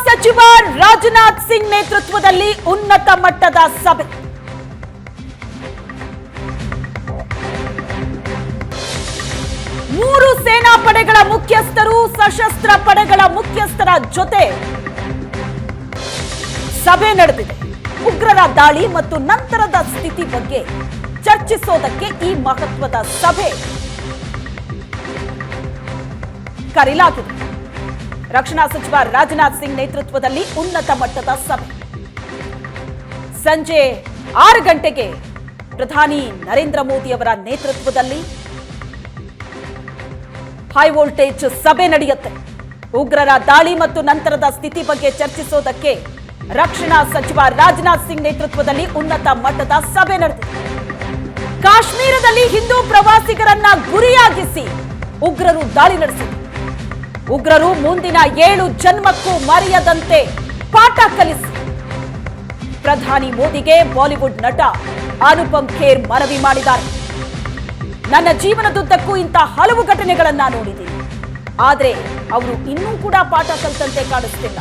ಸಚಿವ ರಾಜನಾಥ್ ಸಿಂಗ್ ನೇತೃತ್ವದಲ್ಲಿ ಉನ್ನತ ಮಟ್ಟದ ಸಭೆ. ಮೂರು ಸೇನಾ ಪಡೆಗಳ ಮುಖ್ಯಸ್ಥರು, ಸಶಸ್ತ್ರ ಪಡೆಗಳ ಮುಖ್ಯಸ್ಥರ ಜೊತೆ ಸಭೆ ನಡೆದಿದೆ. ಉಗ್ರರ ದಾಳಿ ಮತ್ತು ನಂತರದ ಸ್ಥಿತಿ ಬಗ್ಗೆ ಚರ್ಚಿಸೋದಕ್ಕೆ ಈ ಮಹತ್ವದ ಸಭೆ ಕರೆಯಲಾಗಿದೆ. ರಕ್ಷಣಾ ಸಚಿವ ರಾಜನಾಥ್ ಸಿಂಗ್ ನೇತೃತ್ವದಲ್ಲಿ ಉನ್ನತ ಮಟ್ಟದ ಸಭೆ. ಸಂಜೆ 6 ಗಂಟೆಗೆ ಪ್ರಧಾನಿ ನರೇಂದ್ರ ಮೋದಿ ಅವರ ನೇತೃತ್ವದಲ್ಲಿ ಹೈ ವೋಲ್ಟೇಜ್ ಸಭೆ ನಡೆಯುತ್ತೆ. ಉಗ್ರರ ದಾಳಿ ಮತ್ತು ನಂತರದ ಸ್ಥಿತಿ ಬಗ್ಗೆ ಚರ್ಚಿಸೋದಕ್ಕೆ ರಕ್ಷಣಾ ಸಚಿವ ರಾಜನಾಥ್ ಸಿಂಗ್ ನೇತೃತ್ವದಲ್ಲಿ ಉನ್ನತ ಮಟ್ಟದ ಸಭೆ ನಡೆದಿದೆ. ಕಾಶ್ಮೀರದಲ್ಲಿ ಹಿಂದೂ ಪ್ರವಾಸಿಗರನ್ನ ಗುರಿಯಾಗಿಸಿ ಉಗ್ರರು ದಾಳಿ ನಡೆಸಿದರು. ಉಗ್ರರು ಮುಂದಿನ 7 ಜನ್ಮಕ್ಕೂ ಮರೆಯದಂತೆ ಪಾಠ ಕಲಿಸಿ ಪ್ರಧಾನಿ ಮೋದಿಗೆ ಬಾಲಿವುಡ್ ನಟ ಅನುಪಮ್ ಖೇರ್ ಮನವಿ ಮಾಡಿದ್ದಾರೆ. ನನ್ನ ಜೀವನದುದ್ದಕ್ಕೂ ಇಂಥ ಹಲವು ಘಟನೆಗಳನ್ನ ನೋಡಿದ್ದೀನಿ, ಆದ್ರೆ ಅವರು ಇನ್ನೂ ಕೂಡ ಪಾಠ ಕಲಿತಂತೆ ಕಾಣಿಸ್ತಿಲ್ಲ.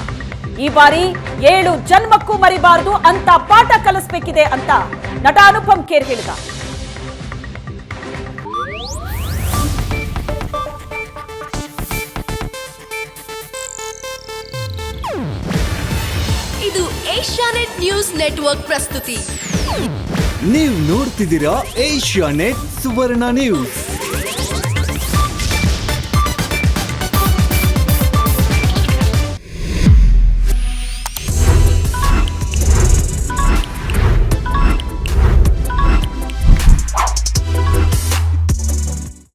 ಈ ಬಾರಿ 7 ಜನ್ಮಕ್ಕೂ ಮರಿಬಾರದು ಅಂತ ಪಾಠ ಕಲಿಸಬೇಕಿದೆ ಅಂತ ನಟ ಅನುಪಮ್ ಖೇರ್ ಹೇಳಿದ. ಇದು ಏಷ್ಯಾನೆಟ್ ನ್ಯೂಸ್ ನೆಟ್ವರ್ಕ್ ಪ್ರಸ್ತುತಿ. ನೀವು ನೋಡ್ತಿದ್ದೀರಾ ಏಷ್ಯಾನೆಟ್ ಸುವರ್ಣ ನ್ಯೂಸ್.